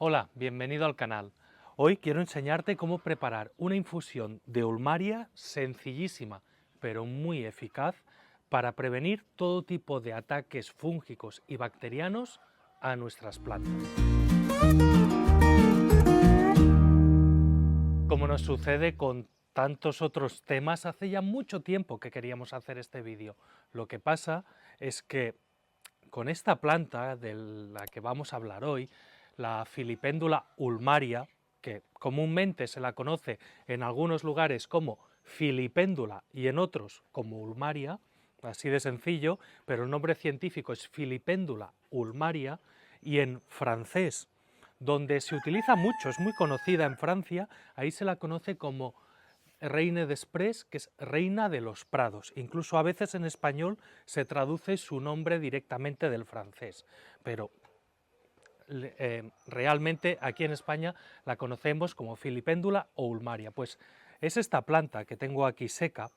Hola, bienvenido al canal. Hoy quiero enseñarte cómo preparar una infusión de ulmaria sencillísima, pero muy eficaz para prevenir todo tipo de ataques fúngicos y bacterianos a nuestras plantas. Como nos sucede con tantos otros temas, hace ya mucho tiempo que queríamos hacer este vídeo. Lo que pasa es que con esta planta de la que vamos a hablar hoy, la Filipendula ulmaria, que comúnmente se la conoce en algunos lugares como filipéndula y en otros como ulmaria, así de sencillo, pero el nombre científico es Filipendula ulmaria, y en francés, donde se utiliza mucho, es muy conocida en Francia, ahí se la conoce como Reine des que es reina de los prados. Incluso a veces en español se traduce su nombre directamente del francés, pero realmente aquí en España la conocemos como filipéndula o ulmaria. Pues es esta planta que tengo aquí seca,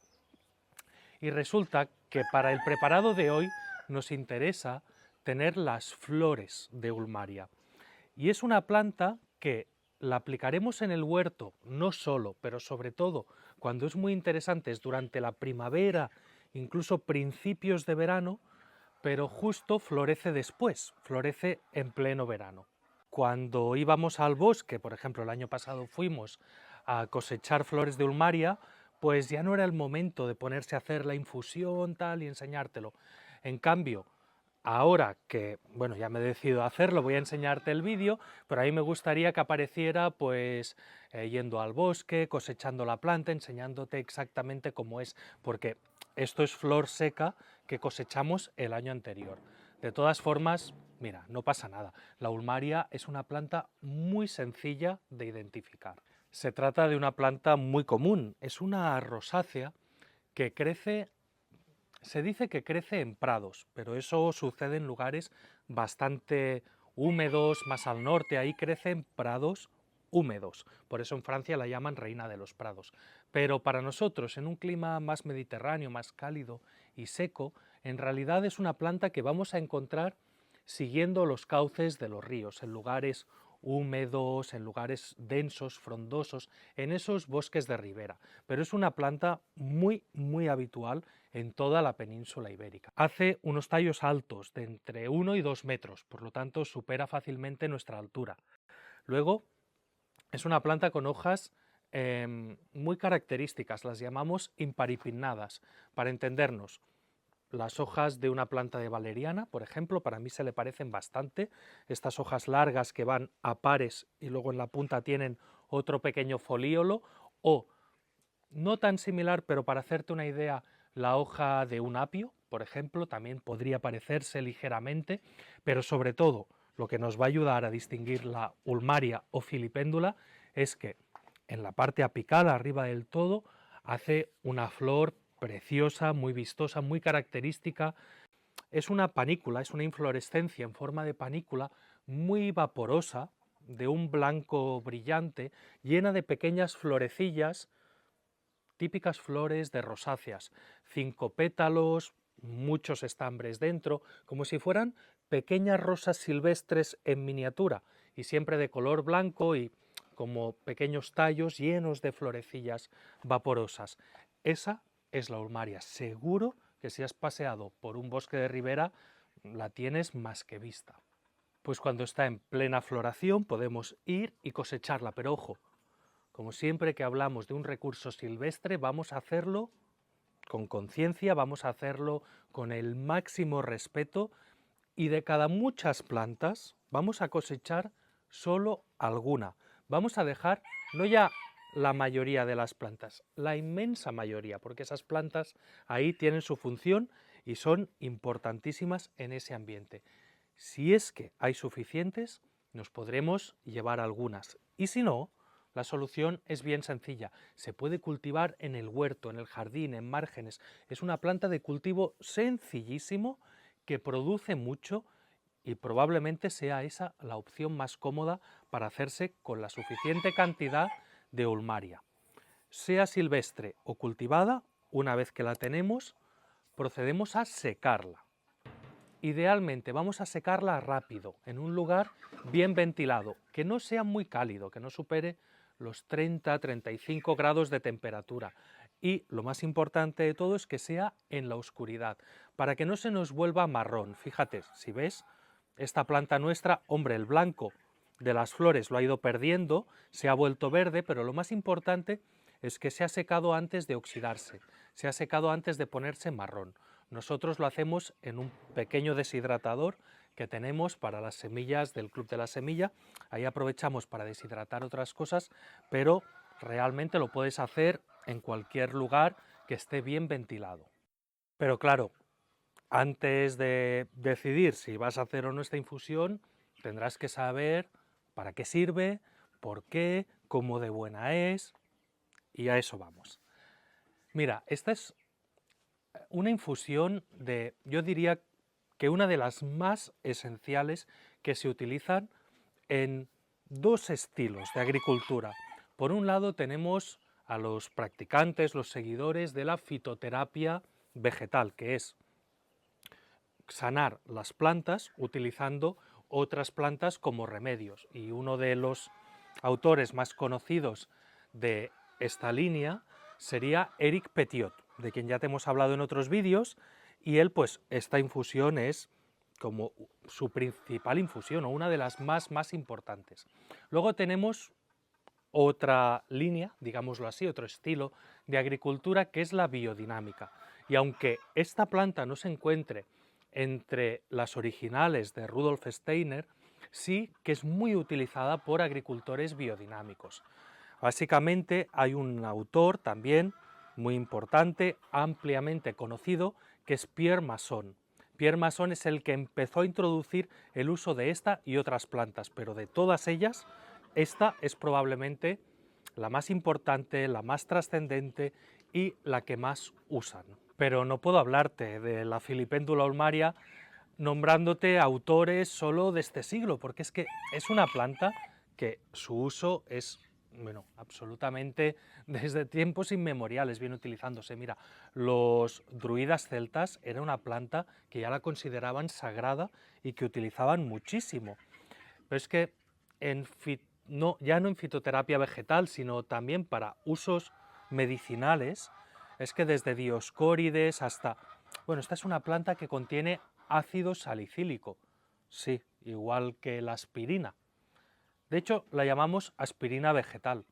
y resulta que para el preparado de hoy nos interesa tener las flores de ulmaria. Y es una planta que la aplicaremos en el huerto, no solo, pero sobre todo cuando es muy interesante es durante la primavera, incluso principios de verano, pero justo florece después, florece en pleno verano. Cuando íbamos al bosque, por ejemplo, el año pasado fuimos a cosechar flores de ulmaria, pues ya no era el momento de ponerse a hacer la infusión tal y enseñártelo. En cambio, ahora que, bueno, ya me he decidido a hacerlo, voy a enseñarte el vídeo, pero a mí me gustaría que apareciera pues yendo al bosque, cosechando la planta, enseñándote exactamente cómo es, porque esto es flor seca que cosechamos el año anterior. De todas formas, mira, no pasa nada. La ulmaria es una planta muy sencilla de identificar. Se trata de una planta muy común, es una rosácea que crece. Se dice que crece en prados, pero eso sucede en lugares bastante húmedos, más al norte, ahí crecen prados húmedos, por eso en Francia la llaman reina de los prados. Pero para nosotros, en un clima más mediterráneo, más cálido y seco, en realidad es una planta que vamos a encontrar siguiendo los cauces de los ríos, en lugares húmedos, en lugares densos, frondosos, en esos bosques de ribera. Pero es una planta muy habitual en toda la península ibérica. Hace unos tallos altos, de entre 1 y 2 metros, por lo tanto supera fácilmente nuestra altura. Luego, es una planta con hojas muy características, las llamamos imparipinnadas. Para entendernos, las hojas de una planta de valeriana, por ejemplo, para mí se le parecen bastante. Estas hojas largas que van a pares y luego en la punta tienen otro pequeño folíolo, o no tan similar, pero para hacerte una idea, la hoja de un apio, por ejemplo, también podría parecerse ligeramente, pero sobre todo lo que nos va a ayudar a distinguir la ulmaria o filipéndula es que en la parte apical, arriba del todo, hace una flor preciosa, muy vistosa, muy característica. Es una panícula, es una inflorescencia en forma de panícula muy vaporosa, de un blanco brillante, llena de pequeñas florecillas, típicas flores de rosáceas, 5 pétalos, muchos estambres dentro, como si fueran pequeñas rosas silvestres en miniatura, y siempre de color blanco y como pequeños tallos llenos de florecillas vaporosas. Esa es la ulmaria. Seguro que si has paseado por un bosque de ribera la tienes más que vista. Pues cuando está en plena floración podemos ir y cosecharla, pero ojo, como siempre que hablamos de un recurso silvestre, vamos a hacerlo con conciencia, vamos a hacerlo con el máximo respeto, y de cada muchas plantas vamos a cosechar solo alguna. Vamos a dejar no ya la mayoría de las plantas, la inmensa mayoría, porque esas plantas ahí tienen su función y son importantísimas en ese ambiente. Si es que hay suficientes, nos podremos llevar algunas, y si no, la solución es bien sencilla. Se puede cultivar en el huerto, en el jardín, en márgenes. Es una planta de cultivo sencillísimo que produce mucho, y probablemente sea esa la opción más cómoda para hacerse con la suficiente cantidad de ulmaria. Sea silvestre o cultivada, una vez que la tenemos, procedemos a secarla. idealmente vamos a secarla rápido, en un lugar bien ventilado, que no sea muy cálido, que no supere los 30-35 grados de temperatura. Y lo más importante de todo es que sea en la oscuridad, para que no se nos vuelva marrón. Fíjate, si ves esta planta nuestra, hombre, el blanco de las flores lo ha ido perdiendo, se ha vuelto verde, pero lo más importante es que se ha secado antes de oxidarse, se ha secado antes de ponerse marrón. Nosotros lo hacemos en un pequeño deshidratador que tenemos para las semillas del Club de la Semilla. Ahí aprovechamos para deshidratar otras cosas, pero realmente lo puedes hacer en cualquier lugar que esté bien ventilado. Pero claro, antes de decidir si vas a hacer o no esta infusión, tendrás que saber para qué sirve, por qué, cómo de buena es, y a eso vamos. Mira, esta es una infusión de, yo diría que una de las más esenciales que se utilizan en dos estilos de agricultura. Por un lado tenemos a los practicantes, los seguidores de la fitoterapia vegetal, que es sanar las plantas utilizando otras plantas como remedios. Y uno de los autores más conocidos de esta línea sería Eric Petiot, de quien ya te hemos hablado en otros vídeos, y él, pues, esta infusión es como su principal infusión, o una de las más importantes. Luego tenemos otra línea, digámoslo así, otro estilo de agricultura, que es la biodinámica. Y aunque esta planta no se encuentre entre las originales de Rudolf Steiner, sí que es muy utilizada por agricultores biodinámicos. Básicamente hay un autor también muy importante, ampliamente conocido, que es Pierre Masson. Pierre Masson es el que empezó a introducir el uso de esta y otras plantas, pero de todas ellas, esta es probablemente la más importante, la más trascendente y la que más usan. Pero no puedo hablarte de la Filipendula ulmaria nombrándote autores solo de este siglo, porque es que es una planta que su uso es, bueno, absolutamente desde tiempos inmemoriales viene utilizándose. Mira, los druidas celtas era una planta que ya la consideraban sagrada y que utilizaban muchísimo. Pero es que ya no en fitoterapia vegetal, sino también para usos medicinales, es que desde Dioscórides hasta... Bueno, esta es una planta que contiene ácido salicílico, sí, igual que la aspirina. De hecho, la llamamos aspirina vegetal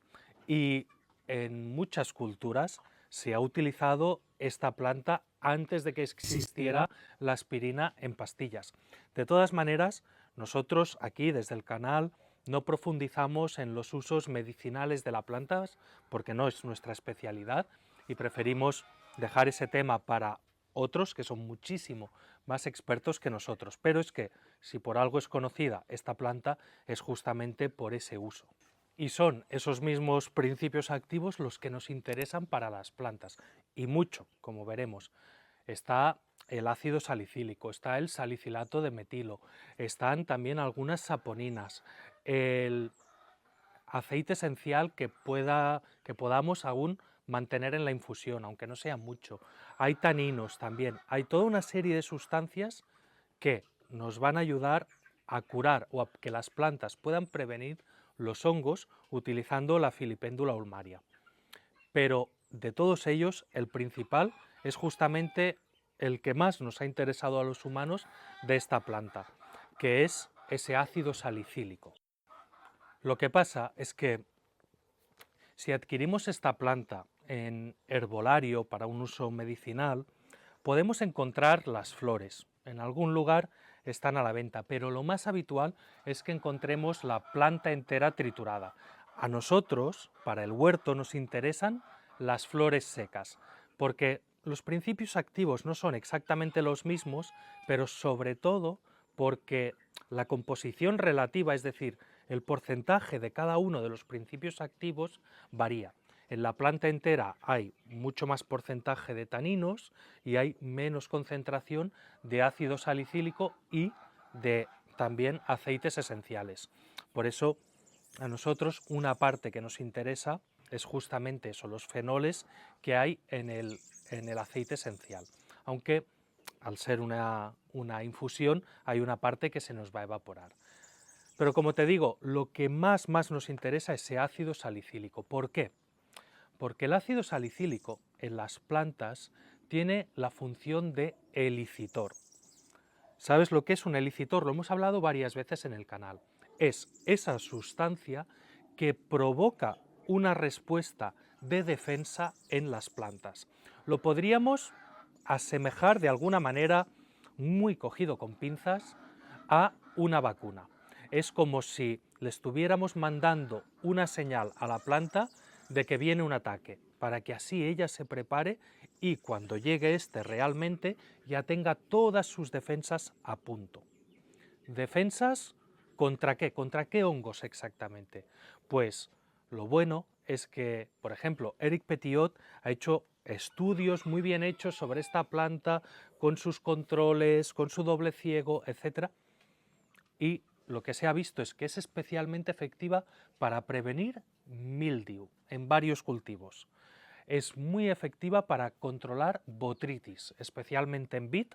y en muchas culturas se ha utilizado esta planta antes de que existiera la aspirina en pastillas. De todas maneras, nosotros aquí desde el canal no profundizamos en los usos medicinales de la planta porque no es nuestra especialidad y preferimos dejar ese tema para otros que son muchísimo más expertos que nosotros, pero es que si por algo es conocida esta planta es justamente por ese uso. Y son esos mismos principios activos los que nos interesan para las plantas, y mucho, como veremos. Está el ácido salicílico, está el salicilato de metilo, están también algunas saponinas, el aceite esencial que podamos aún mantener en la infusión, aunque no sea mucho. Hay taninos también, hay toda una serie de sustancias que nos van a ayudar a curar o a que las plantas puedan prevenir los hongos utilizando la Filipendula ulmaria. Pero de todos ellos, el principal es justamente el que más nos ha interesado a los humanos de esta planta, que es ese ácido salicílico. Lo que pasa es que si adquirimos esta planta en herbolario para un uso medicinal, podemos encontrar las flores. En algún lugar están a la venta, pero lo más habitual es que encontremos la planta entera triturada. A nosotros, para el huerto, nos interesan las flores secas, porque los principios activos no son exactamente los mismos, pero sobre todo porque la composición relativa, es decir, el porcentaje de cada uno de los principios activos varía. En la planta entera hay mucho más porcentaje de taninos y hay menos concentración de ácido salicílico y de también aceites esenciales. Por eso a nosotros una parte que nos interesa es justamente eso, los fenoles que hay en el aceite esencial. Aunque al ser una infusión, hay una parte que se nos va a evaporar. Pero como te digo, lo que más nos interesa es ese ácido salicílico. ¿Por qué? Porque el ácido salicílico en las plantas tiene la función de elicitor. ¿Sabes lo que es un elicitor? Lo hemos hablado varias veces en el canal. Es esa sustancia que provoca una respuesta de defensa en las plantas. Lo podríamos asemejar de alguna manera, muy cogido con pinzas, a una vacuna. Es como si le estuviéramos mandando una señal a la planta de que viene un ataque, para que así ella se prepare y cuando llegue este realmente ya tenga todas sus defensas a punto. ¿Defensas contra qué? ¿Contra qué hongos exactamente? Pues lo bueno es que, por ejemplo, Eric Petiot ha hecho estudios muy bien hechos sobre esta planta, con sus controles, con su doble ciego, etc. Y lo que se ha visto es que es especialmente efectiva para prevenir mildiu en varios cultivos. Es muy efectiva para controlar botrytis, especialmente en vid,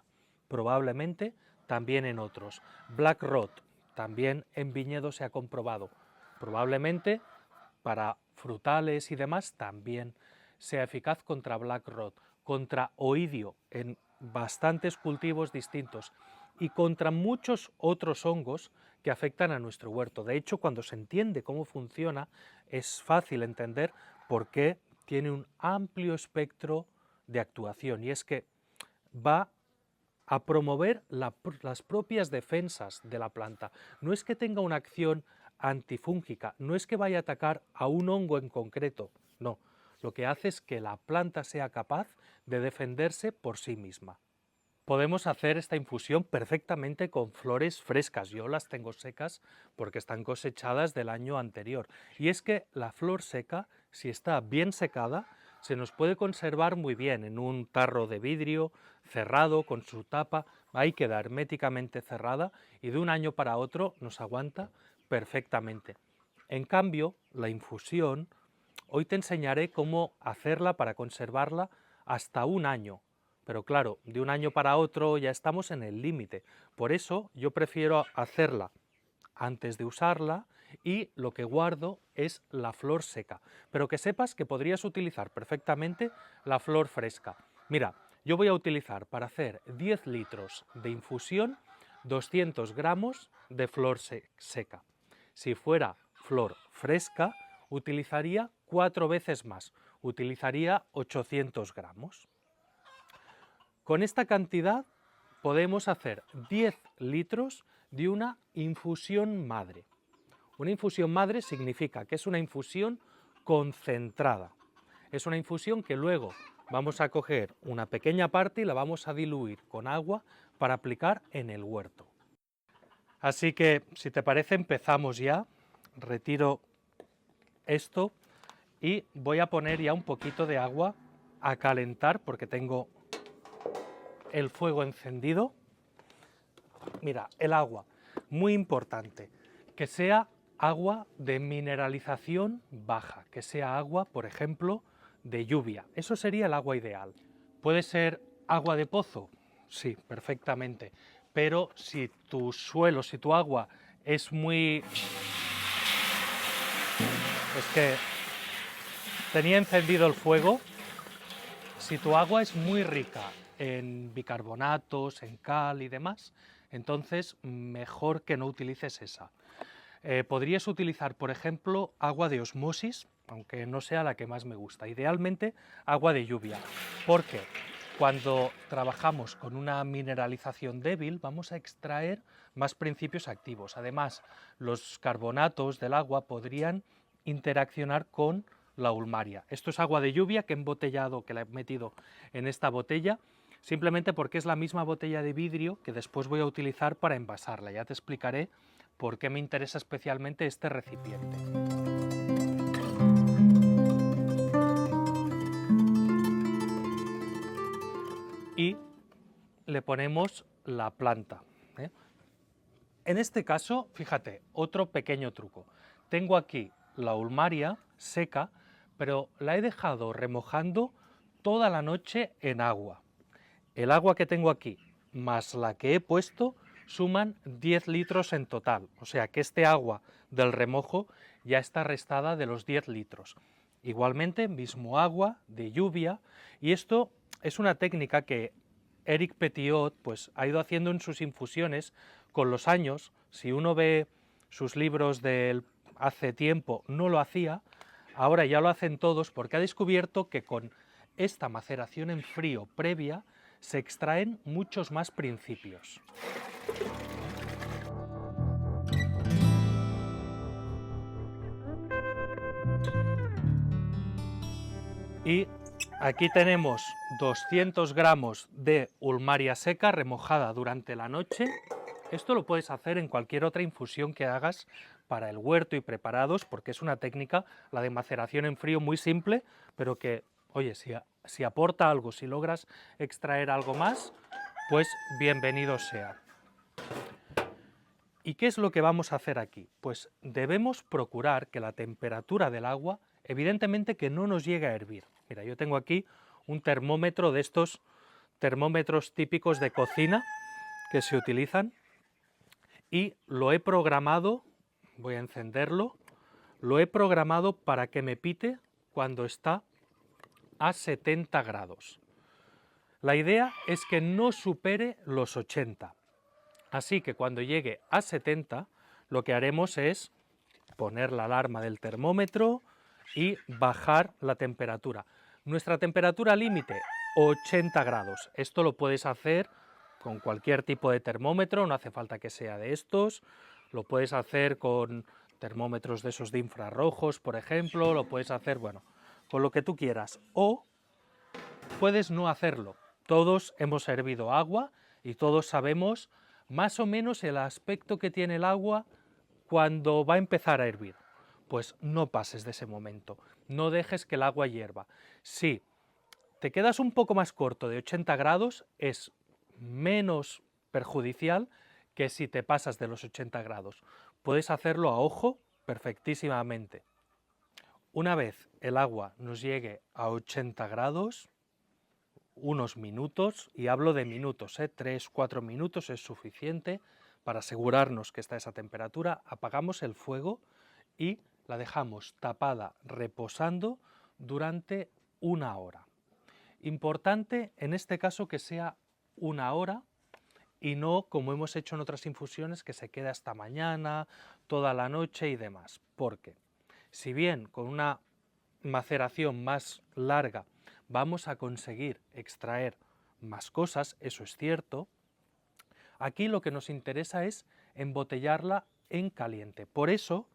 probablemente también en otros. Black rot, también en viñedo se ha comprobado. Probablemente para frutales y demás también sea eficaz contra black rot, contra oidio en bastantes cultivos distintos y contra muchos otros hongos que afectan a nuestro huerto. De hecho, cuando se entiende cómo funciona, es fácil entender por qué tiene un amplio espectro de actuación, y es que va a promover las propias defensas de la planta. No es que tenga una acción antifúngica, no es que vaya a atacar a un hongo en concreto, no. Lo que hace es que la planta sea capaz de defenderse por sí misma. Podemos hacer esta infusión perfectamente con flores frescas. Yo las tengo secas porque están cosechadas del año anterior. Y es que la flor seca, si está bien secada, se nos puede conservar muy bien en un tarro de vidrio cerrado con su tapa. Ahí queda herméticamente cerrada y de un año para otro nos aguanta perfectamente. En cambio, la infusión, hoy te enseñaré cómo hacerla para conservarla hasta un año. Pero claro, de un año para otro ya estamos en el límite. Por eso yo prefiero hacerla antes de usarla y lo que guardo es la flor seca. Pero que sepas que podrías utilizar perfectamente la flor fresca. Mira, yo voy a utilizar para hacer 10 litros de infusión 200 gramos de flor seca. Si fuera flor fresca, utilizaría 4 veces más, utilizaría 800 gramos. Con esta cantidad podemos hacer 10 litros de una infusión madre. Una infusión madre significa que es una infusión concentrada. Es una infusión que luego vamos a coger una pequeña parte y la vamos a diluir con agua para aplicar en el huerto. Así que, si te parece, empezamos ya. Retiro esto y voy a poner ya un poquito de agua a calentar porque tengo el fuego encendido. Mira, el agua, muy importante, que sea agua de mineralización baja, que sea agua, por ejemplo, de lluvia. Eso sería el agua ideal. ¿Puede ser agua de pozo? Sí, perfectamente. Pero si tu suelo, si tu agua es muy... Es que tenía encendido el fuego. Si tu agua es muy rica en bicarbonatos, en cal y demás, entonces mejor que no utilices esa. Podrías utilizar, por ejemplo, agua de osmosis, aunque no sea la que más me gusta. Idealmente, agua de lluvia, porque cuando trabajamos con una mineralización débil vamos a extraer más principios activos. Además, los carbonatos del agua podrían interaccionar con la ulmaria. Esto es agua de lluvia que he embotellado, que la he metido en esta botella, simplemente porque es la misma botella de vidrio que después voy a utilizar para envasarla. Ya te explicaré por qué me interesa especialmente este recipiente. Y le ponemos la planta, ¿eh? En este caso, fíjate, otro pequeño truco. Tengo aquí la ulmaria seca, pero la he dejado remojando toda la noche en agua. El agua que tengo aquí más la que he puesto suman 10 litros en total. O sea que este agua del remojo ya está restada de los 10 litros. Igualmente, mismo agua de lluvia, y esto es una técnica que Eric Petiot pues, ha ido haciendo en sus infusiones con los años. Si uno ve sus libros de hace tiempo, no lo hacía, ahora ya lo hacen todos porque ha descubierto que con esta maceración en frío previa se extraen muchos más principios. Y aquí tenemos 200 gramos de ulmaria seca remojada durante la noche. Esto lo puedes hacer en cualquier otra infusión que hagas para el huerto y preparados, porque es una técnica, la de maceración en frío, muy simple, pero que, oye, si aporta algo, si logras extraer algo más, pues bienvenido sea. ¿Y qué es lo que vamos a hacer aquí? Pues debemos procurar que la temperatura del agua, evidentemente que no nos llegue a hervir. Mira, yo tengo aquí un termómetro de estos termómetros típicos de cocina que se utilizan y lo he programado, voy a encenderlo, lo he programado para que me pite cuando está a 70 grados. La idea es que no supere los 80. Así que cuando llegue a 70, lo que haremos es poner la alarma del termómetro y bajar la temperatura. Nuestra temperatura límite, 80 grados. Esto lo puedes hacer con cualquier tipo de termómetro, no hace falta que sea de estos. Lo puedes hacer con termómetros de esos de infrarrojos, por ejemplo. Lo puedes hacer, bueno, con lo que tú quieras. O puedes no hacerlo. Todos hemos hervido agua y todos sabemos más o menos el aspecto que tiene el agua cuando va a empezar a hervir. Pues no pases de ese momento, no dejes que el agua hierva. Si te quedas un poco más corto de 80 grados, es menos perjudicial que si te pasas de los 80 grados. Puedes hacerlo a ojo perfectísimamente. Una vez el agua nos llegue a 80 grados, unos minutos, y hablo de minutos, 3-4 minutos es suficiente para asegurarnos que está a esa temperatura, apagamos el fuego y la dejamos tapada reposando durante 1 hora. Importante en este caso que sea 1 hora y no como hemos hecho en otras infusiones que se queda hasta mañana, toda la noche y demás, porque si bien con una maceración más larga vamos a conseguir extraer más cosas, eso es cierto, aquí lo que nos interesa es embotellarla en caliente. Por eso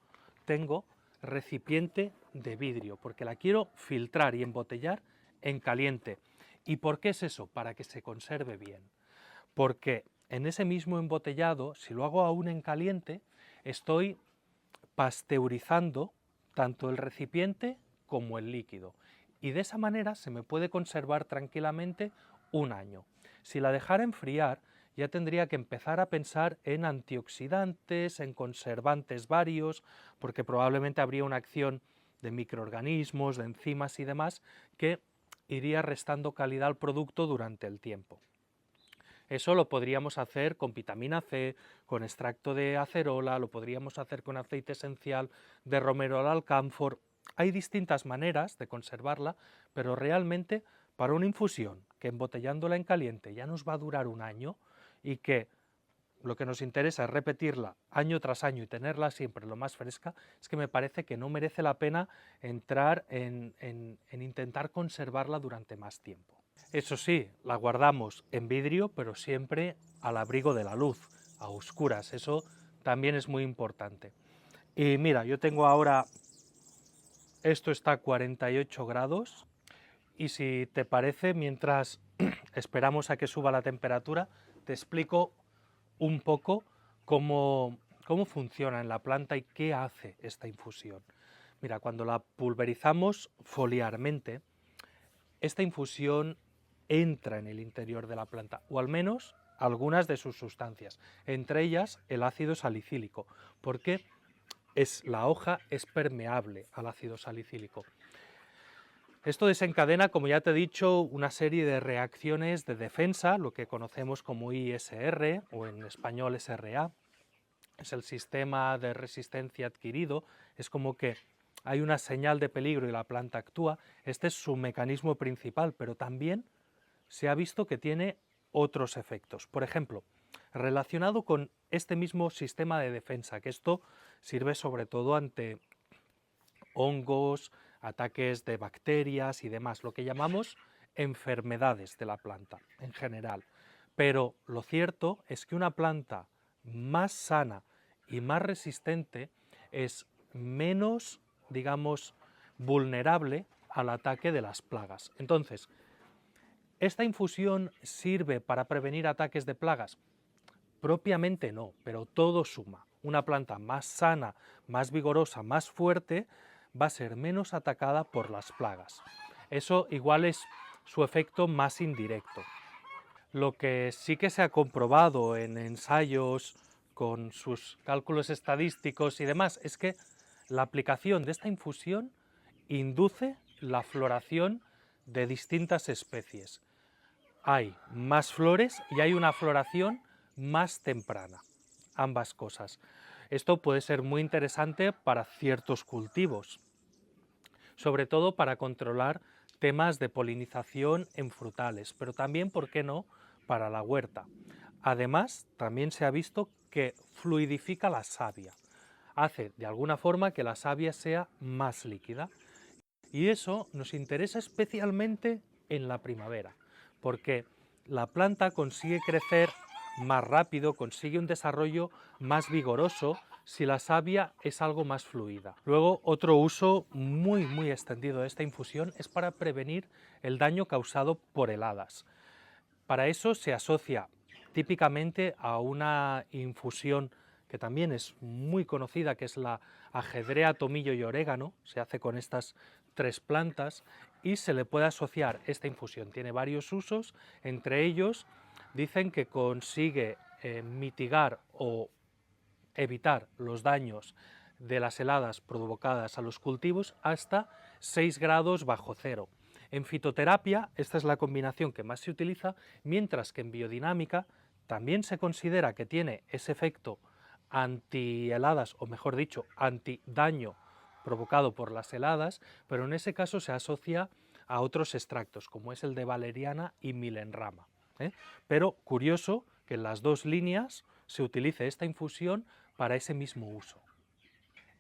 tengo recipiente de vidrio, porque la quiero filtrar y embotellar en caliente. ¿Y por qué es eso? Para que se conserve bien. Porque en ese mismo embotellado, si lo hago aún en caliente, estoy pasteurizando tanto el recipiente como el líquido. Y de esa manera se me puede conservar tranquilamente 1 año. Si la dejara enfriar, ya tendría que empezar a pensar en antioxidantes, en conservantes varios, porque probablemente habría una acción de microorganismos, de enzimas y demás, que iría restando calidad al producto durante el tiempo. Eso lo podríamos hacer con vitamina C, con extracto de acerola, lo podríamos hacer con aceite esencial de romero al alcanfor. Hay distintas maneras de conservarla, pero realmente para una infusión que embotellándola en caliente ya nos va a durar 1 año y que lo que nos interesa es repetirla año tras año y tenerla siempre lo más fresca, es que me parece que no merece la pena entrar en intentar conservarla durante más tiempo. Eso sí, la guardamos en vidrio, pero siempre al abrigo de la luz, a oscuras, eso también es muy importante. Y mira, yo tengo ahora, esto está a 48 grados, y si te parece, mientras esperamos a que suba la temperatura, te explico un poco cómo funciona en la planta y qué hace esta infusión. Mira, cuando la pulverizamos foliarmente, esta infusión entra en el interior de la planta, o al menos algunas de sus sustancias, entre ellas el ácido salicílico, porque la hoja es permeable al ácido salicílico. Esto desencadena, como ya te he dicho, una serie de reacciones de defensa, lo que conocemos como ISR o en español SRA. Es el sistema de resistencia adquirido, es como que hay una señal de peligro y la planta actúa. Este es su mecanismo principal, pero también se ha visto que tiene otros efectos. Por ejemplo, relacionado con este mismo sistema de defensa, que esto sirve sobre todo ante hongos, ataques de bacterias y demás, lo que llamamos enfermedades de la planta en general. Pero lo cierto es que una planta más sana y más resistente es menos, digamos, vulnerable al ataque de las plagas. Entonces, ¿esta infusión sirve para prevenir ataques de plagas? Propiamente no, pero todo suma. Una planta más sana, más vigorosa, más fuerte, va a ser menos atacada por las plagas. Eso igual es su efecto más indirecto. Lo que sí que se ha comprobado en ensayos con sus cálculos estadísticos y demás es que la aplicación de esta infusión induce la floración de distintas especies. Hay más flores y hay una floración más temprana, ambas cosas. Esto puede ser muy interesante para ciertos cultivos, sobre todo para controlar temas de polinización en frutales, pero también, ¿por qué no?, para la huerta. Además, también se ha visto que fluidifica la savia, hace de alguna forma que la savia sea más líquida. Y eso nos interesa especialmente en la primavera, porque la planta consigue crecer más rápido, consigue un desarrollo más vigoroso si la savia es algo más fluida. Luego, otro uso muy extendido de esta infusión es para prevenir el daño causado por heladas. Para eso se asocia típicamente a una infusión que también es muy conocida, que es la ajedrea, tomillo y orégano. Se hace con estas tres plantas y se le puede asociar esta infusión. Tiene varios usos, entre ellos dicen que consigue mitigar o evitar los daños de las heladas provocadas a los cultivos hasta 6 grados bajo cero. En fitoterapia, esta es la combinación que más se utiliza, mientras que en biodinámica también se considera que tiene ese efecto antiheladas, o mejor dicho, antidaño provocado por las heladas, pero en ese caso se asocia a otros extractos, como es el de valeriana y milenrama. Pero curioso que en las dos líneas se utilice esta infusión para ese mismo uso.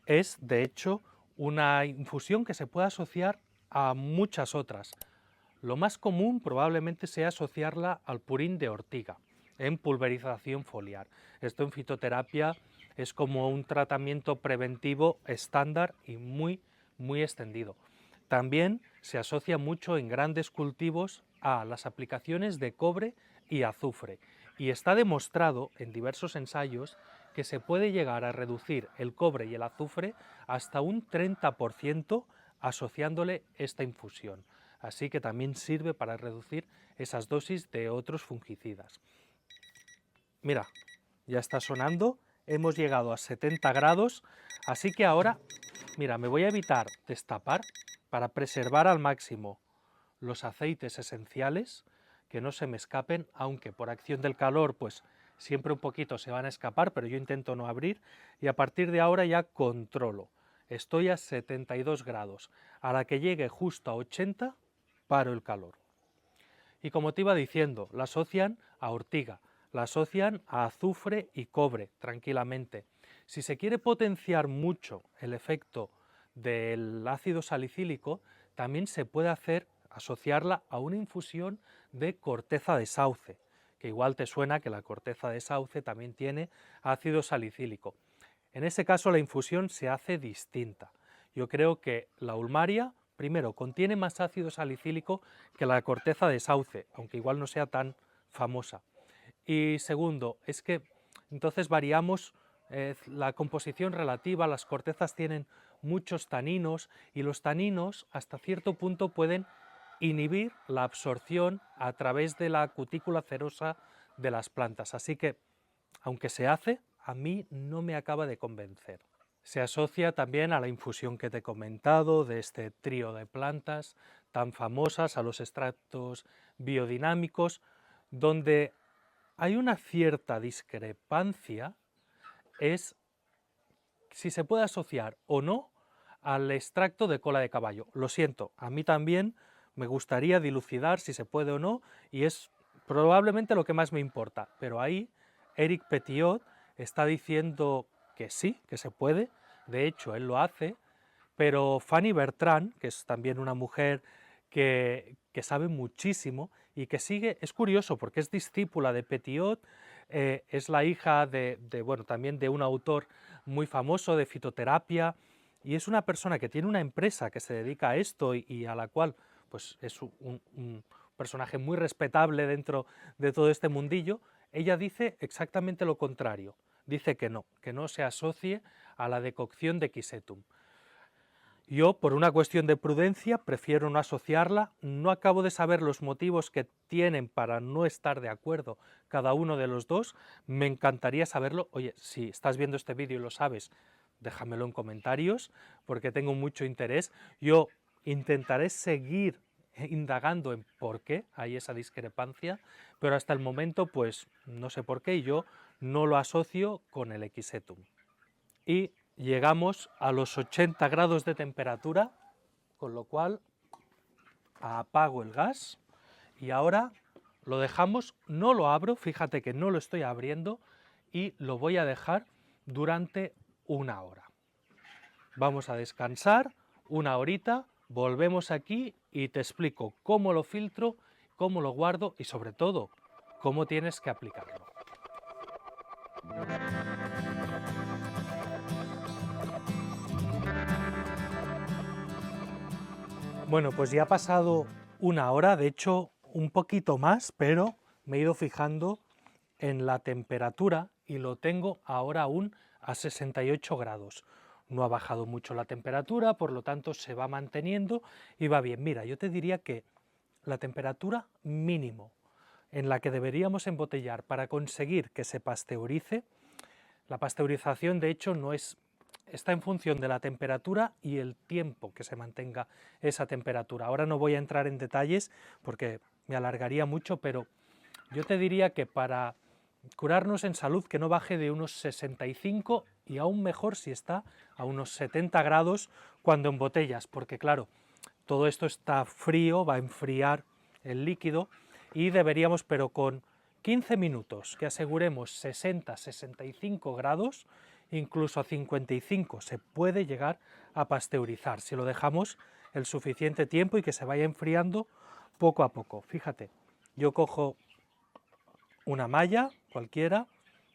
Es, de hecho, una infusión que se puede asociar a muchas otras. Lo más común probablemente sea asociarla al purín de ortiga en pulverización foliar. Esto en fitoterapia es como un tratamiento preventivo estándar y muy extendido. También se asocia mucho en grandes cultivos a las aplicaciones de cobre y azufre, y está demostrado en diversos ensayos que se puede llegar a reducir el cobre y el azufre hasta un 30% asociándole esta infusión. Así que también sirve para reducir esas dosis de otros fungicidas. Mira, ya está sonando, hemos llegado a 70 grados, así que ahora, mira, me voy a evitar destapar para preservar al máximo los aceites esenciales, que no se me escapen, aunque por acción del calor, pues siempre un poquito se van a escapar, pero yo intento no abrir, y a partir de ahora ya controlo. Estoy a 72 grados, a la que llegue justo a 80, paro el calor. Y como te iba diciendo, la asocian a ortiga, la asocian a azufre y cobre, tranquilamente. Si se quiere potenciar mucho el efecto del ácido salicílico, también se puede asociarla a una infusión de corteza de sauce, que igual te suena que la corteza de sauce también tiene ácido salicílico. En ese caso la infusión se hace distinta. Yo creo que la ulmaria, primero, contiene más ácido salicílico que la corteza de sauce, aunque igual no sea tan famosa. Y segundo, es que entonces variamos la composición relativa, las cortezas tienen muchos taninos y los taninos hasta cierto punto pueden inhibir la absorción a través de la cutícula cerosa de las plantas. Así que, aunque se hace, a mí no me acaba de convencer. Se asocia también a la infusión que te he comentado de este trío de plantas tan famosas, a los extractos biodinámicos, donde hay una cierta discrepancia es si se puede asociar o no al extracto de cola de caballo. Lo siento, a mí también me gustaría dilucidar si se puede o no, y es probablemente lo que más me importa, pero ahí Eric Petiot está diciendo que sí, que se puede, de hecho él lo hace, pero Fanny Bertrand, que es también una mujer que sabe muchísimo y que sigue, es curioso porque es discípula de Petiot, es la hija bueno, también de un autor muy famoso de fitoterapia, y es una persona que tiene una empresa que se dedica a esto y a la cual pues, es un personaje muy respetable dentro de todo este mundillo. Ella dice exactamente lo contrario, dice que no se asocie a la decocción de Quisetum. Yo, por una cuestión de prudencia, prefiero no asociarla, no acabo de saber los motivos que tienen para no estar de acuerdo cada uno de los dos, me encantaría saberlo. Oye, si estás viendo este vídeo y lo sabes, déjamelo en comentarios, porque tengo mucho interés. Yo intentaré seguir indagando en por qué hay esa discrepancia, pero hasta el momento, pues, no sé por qué, y yo no lo asocio con el Equisetum. Y llegamos a los 80 grados de temperatura, con lo cual apago el gas y ahora lo dejamos, no lo abro, fíjate que no lo estoy abriendo, y lo voy a dejar durante 1 hora. Vamos a descansar 1 horita, volvemos aquí y te explico cómo lo filtro, cómo lo guardo y sobre todo cómo tienes que aplicarlo. Bueno, pues ya ha pasado 1 hora, de hecho un poquito más, pero me he ido fijando en la temperatura y lo tengo ahora aún a 68 grados. No ha bajado mucho la temperatura, por lo tanto se va manteniendo y va bien. Mira, yo te diría que la temperatura mínimo en la que deberíamos embotellar para conseguir que se pasteurice, la pasteurización de hecho no es, está en función de la temperatura y el tiempo que se mantenga esa temperatura. Ahora no voy a entrar en detalles porque me alargaría mucho, pero yo te diría que para curarnos en salud que no baje de unos 65 y aún mejor si está a unos 70 grados cuando embotellas, porque claro, todo esto está frío, va a enfriar el líquido y deberíamos, pero con 15 minutos que aseguremos 60-65 grados, incluso a 55 se puede llegar a pasteurizar si lo dejamos el suficiente tiempo y que se vaya enfriando poco a poco. Fíjate, yo cojo una malla cualquiera,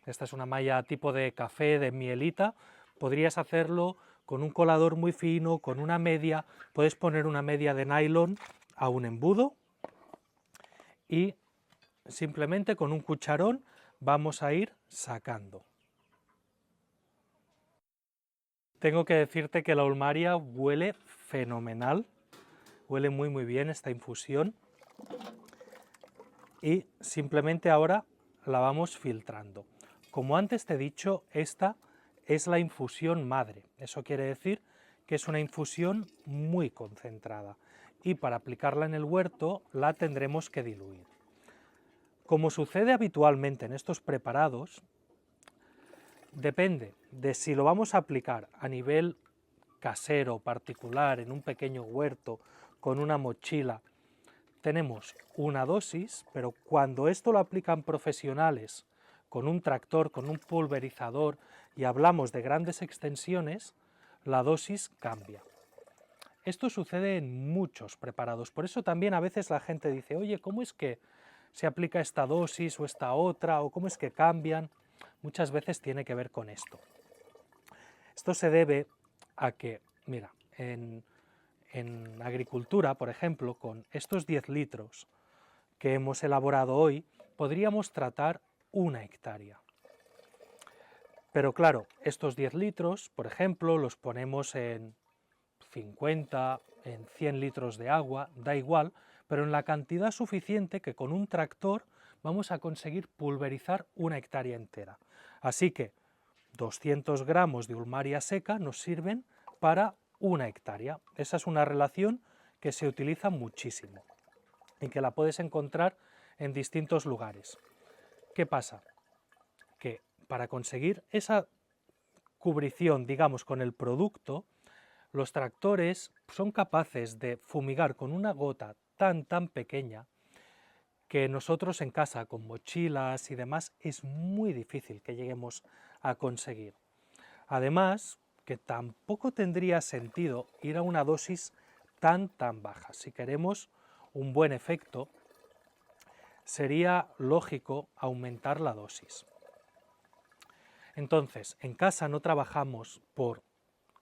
esta es una malla tipo de café, de mielita, podrías hacerlo con un colador muy fino, con una media, puedes poner una media de nylon a un embudo y simplemente con un cucharón vamos a ir sacando. Tengo que decirte que la Ulmaria huele fenomenal, huele muy bien esta infusión y simplemente ahora la vamos filtrando. Como antes te he dicho, esta es la infusión madre, eso quiere decir que es una infusión muy concentrada y para aplicarla en el huerto la tendremos que diluir. Como sucede habitualmente en estos preparados, depende de si lo vamos a aplicar a nivel casero, particular, en un pequeño huerto, con una mochila. Tenemos una dosis, pero cuando esto lo aplican profesionales, con un tractor, con un pulverizador, y hablamos de grandes extensiones, la dosis cambia. Esto sucede en muchos preparados, por eso también a veces la gente dice, oye, ¿cómo es que se aplica esta dosis o esta otra, o cómo es que cambian? Muchas veces tiene que ver con esto. Esto se debe a que, mira, en agricultura, por ejemplo, con estos 10 litros que hemos elaborado hoy, podríamos tratar 1 hectárea. Pero claro, estos 10 litros, por ejemplo, los ponemos en 50, en 100 litros de agua, da igual, pero en la cantidad suficiente que con un tractor vamos a conseguir pulverizar 1 hectárea entera. Así que 200 gramos de Ulmaria seca nos sirven para 1 hectárea. Esa es una relación que se utiliza muchísimo y que la puedes encontrar en distintos lugares. ¿Qué pasa? Que para conseguir esa cubrición, digamos, con el producto, los tractores son capaces de fumigar con una gota tan pequeña que nosotros en casa, con mochilas y demás, es muy difícil que lleguemos a conseguir. Además, que tampoco tendría sentido ir a una dosis tan baja. Si queremos un buen efecto, sería lógico aumentar la dosis. Entonces, en casa no trabajamos por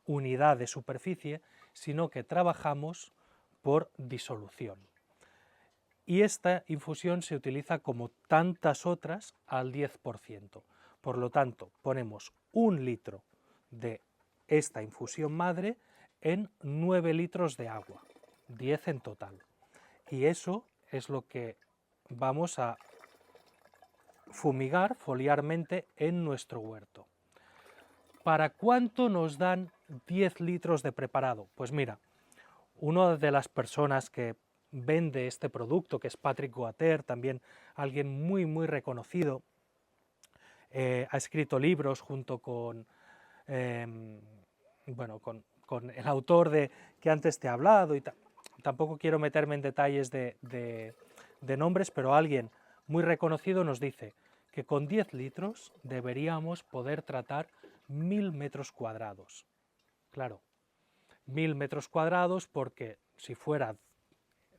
unidad de superficie, sino que trabajamos por disolución. Y esta infusión se utiliza como tantas otras al 10%. Por lo tanto, ponemos 1 litro de esta infusión madre en 9 litros de agua, 10 en total. Y eso es lo que vamos a fumigar foliarmente en nuestro huerto. ¿Para cuánto nos dan 10 litros de preparado? Pues mira, una de las personas que vende este producto, que es Patrick Guater, también alguien muy reconocido, ha escrito libros junto con, con el autor que antes te he hablado, y tampoco quiero meterme en detalles de nombres, pero alguien muy reconocido nos dice que con 10 litros deberíamos poder tratar 1000 metros cuadrados. Claro, 1000 metros cuadrados porque si fuera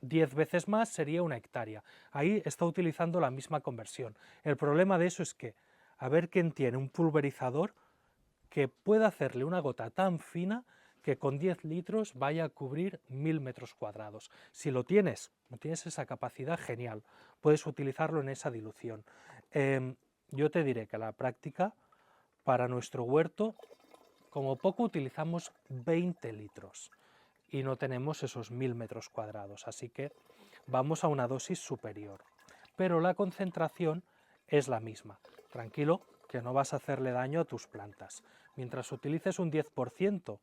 10 veces más sería 1 hectárea. Ahí está utilizando la misma conversión. El problema de eso es que a ver quién tiene un pulverizador que pueda hacerle una gota tan fina que con 10 litros vaya a cubrir 1000 metros cuadrados. Si lo tienes, no tienes esa capacidad, genial, puedes utilizarlo en esa dilución. Yo te diré que a la práctica, para nuestro huerto, como poco utilizamos 20 litros y no tenemos esos 1000 metros cuadrados, así que vamos a una dosis superior. Pero la concentración es la misma. Tranquilo, que no vas a hacerle daño a tus plantas. Mientras utilices un 10%,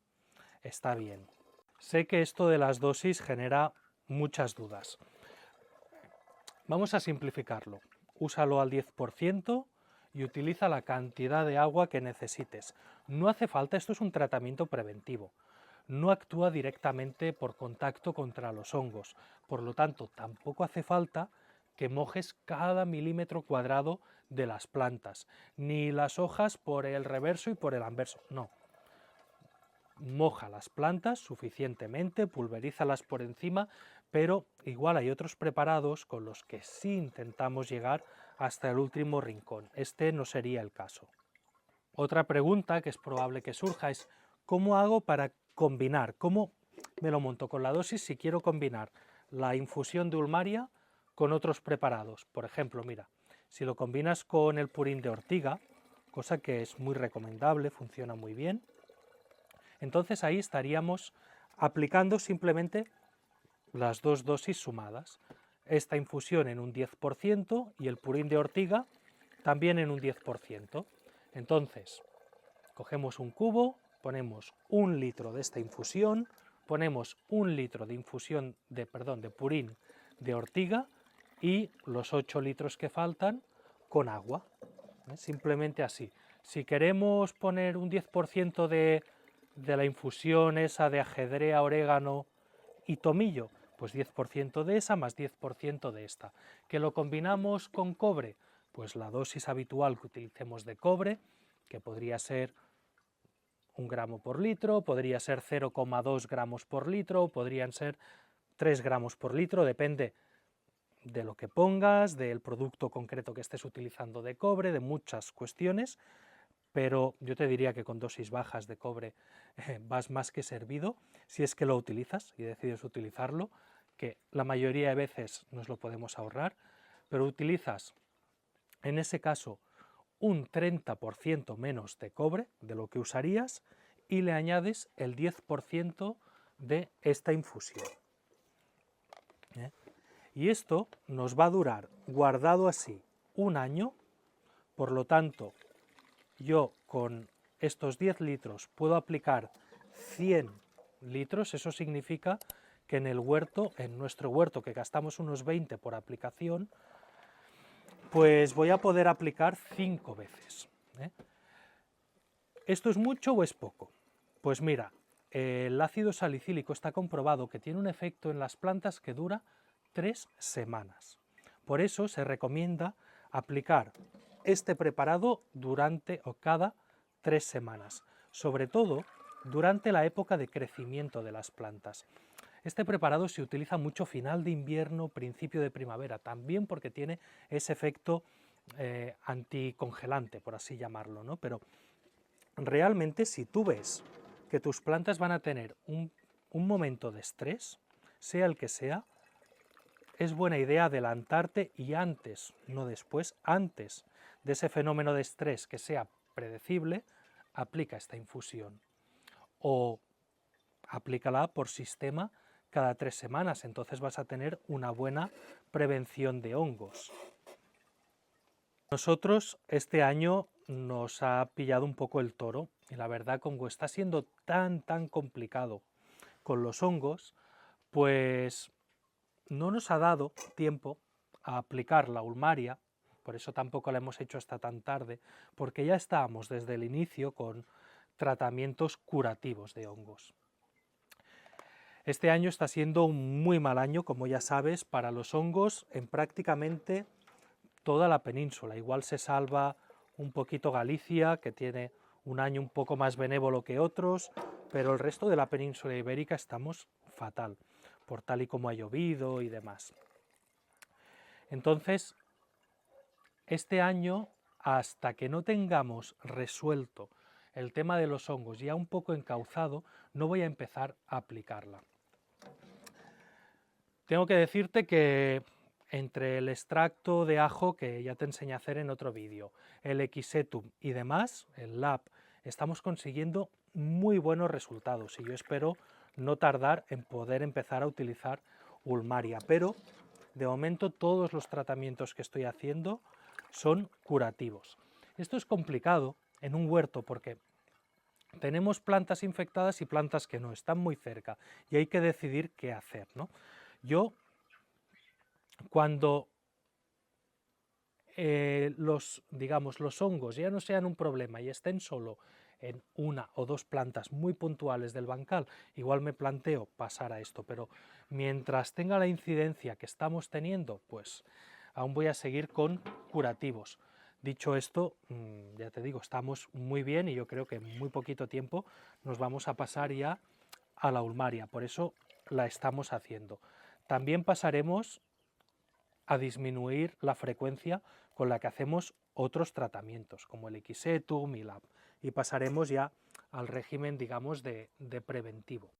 está bien. Sé que esto de las dosis genera muchas dudas. Vamos a simplificarlo. Úsalo al 10% y utiliza la cantidad de agua que necesites. No hace falta, esto es un tratamiento preventivo. No actúa directamente por contacto contra los hongos, por lo tanto tampoco hace falta que mojes cada milímetro cuadrado de las plantas, ni las hojas por el reverso y por el anverso, no. Moja las plantas suficientemente, pulverízalas por encima, pero igual hay otros preparados con los que sí intentamos llegar hasta el último rincón. Este no sería el caso. Otra pregunta que es probable que surja es ¿cómo hago para combinar? ¿Cómo me lo monto con la dosis si quiero combinar la infusión de Ulmaria con otros preparados? Por ejemplo, mira, si lo combinas con el purín de ortiga, cosa que es muy recomendable, funciona muy bien, entonces ahí estaríamos aplicando simplemente las dos dosis sumadas. Esta infusión en un 10% y el purín de ortiga también en un 10%. Entonces, cogemos un cubo, ponemos 1 litro de esta infusión, ponemos 1 litro de infusión de purín de ortiga y los 8 litros que faltan con agua. Simplemente así. Si queremos poner un 10% de la infusión esa de ajedrea, orégano y tomillo, pues 10% de esa más 10% de esta. ¿Que lo combinamos con cobre? Pues la dosis habitual que utilicemos de cobre, que podría ser 1 gramo por litro, podría ser 0,2 gramos por litro, podrían ser 3 gramos por litro, depende de lo que pongas, del producto concreto que estés utilizando de cobre, de muchas cuestiones, pero yo te diría que con dosis bajas de cobre vas más que servido si es que lo utilizas y decides utilizarlo, que la mayoría de veces nos lo podemos ahorrar, pero utilizas en ese caso un 30% menos de cobre de lo que usarías y le añades el 10% de esta infusión. Y esto nos va a durar guardado así 1 año, por lo tanto yo con estos 10 litros puedo aplicar 100 litros, eso significa que en el huerto, en nuestro huerto, que gastamos unos 20 por aplicación, pues voy a poder aplicar 5 veces. ¿Esto es mucho o es poco? Pues mira, el ácido salicílico está comprobado que tiene un efecto en las plantas que dura 3 semanas. Por eso se recomienda aplicar este preparado durante o cada 3 semanas, sobre todo durante la época de crecimiento de las plantas. Este preparado se utiliza mucho final de invierno, principio de primavera, también porque tiene ese efecto anticongelante, por así llamarlo, ¿no? Pero realmente, si tú ves que tus plantas van a tener un momento de estrés, sea el que sea, es buena idea adelantarte y antes, no después, antes de ese fenómeno de estrés que sea predecible, aplica esta infusión. O aplícala por sistema cada 3 semanas, entonces vas a tener una buena prevención de hongos. Nosotros este año nos ha pillado un poco el toro y la verdad, como está siendo tan complicado con los hongos, pues no nos ha dado tiempo a aplicar la ulmaria, por eso tampoco la hemos hecho hasta tan tarde, porque ya estábamos desde el inicio con tratamientos curativos de hongos. Este año está siendo un muy mal año, como ya sabes, para los hongos en prácticamente toda la península. Igual se salva un poquito Galicia, que tiene un año un poco más benévolo que otros, pero el resto de la península ibérica estamos fatal, por tal y como ha llovido y demás. Entonces, este año, hasta que no tengamos resuelto el tema de los hongos ya un poco encauzado, no voy a empezar a aplicarla. Tengo que decirte que entre el extracto de ajo, que ya te enseñé a hacer en otro vídeo, el Equisetum y demás, el LAB, estamos consiguiendo muy buenos resultados y yo espero no tardar en poder empezar a utilizar ulmaria, pero de momento todos los tratamientos que estoy haciendo son curativos. Esto es complicado en un huerto porque tenemos plantas infectadas y plantas que no, están muy cerca y hay que decidir qué hacer, ¿no? Yo, cuando los hongos ya no sean un problema y estén solo en una o dos plantas muy puntuales del bancal, igual me planteo pasar a esto, pero mientras tenga la incidencia que estamos teniendo, pues aún voy a seguir con curativos. Dicho esto, ya te digo, estamos muy bien y yo creo que en muy poquito tiempo nos vamos a pasar ya a la ulmaria, por eso la estamos haciendo. También pasaremos a disminuir la frecuencia con la que hacemos otros tratamientos, como el Equisetum y LAB, y pasaremos ya al régimen, digamos, de preventivo.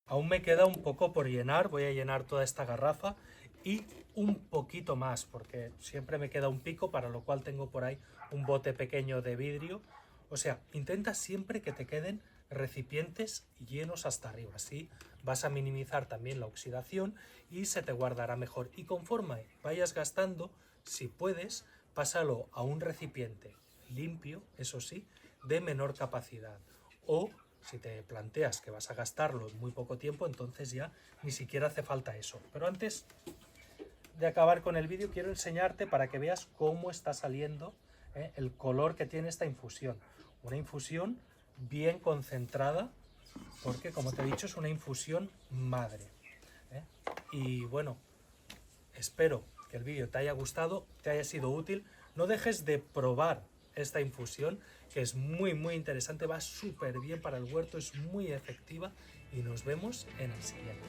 Aún me queda un poco por llenar, voy a llenar toda esta garrafa y un poquito más, porque siempre me queda un pico, para lo cual tengo por ahí un bote pequeño de vidrio. O sea, intenta siempre que te queden recipientes llenos hasta arriba, así vas a minimizar también la oxidación y se te guardará mejor. Y conforme vayas gastando, si puedes, pásalo a un recipiente limpio, eso sí, de menor capacidad. O si te planteas que vas a gastarlo en muy poco tiempo, entonces ya ni siquiera hace falta eso. Pero antes de acabar con el vídeo, quiero enseñarte para que veas cómo está saliendo el color que tiene esta infusión. Una infusión bien concentrada, porque como te he dicho es una infusión madre. Y bueno, espero que el vídeo te haya gustado, te haya sido útil. No dejes de probar esta infusión, que es muy interesante, va súper bien para el huerto, es muy efectiva y nos vemos en el siguiente.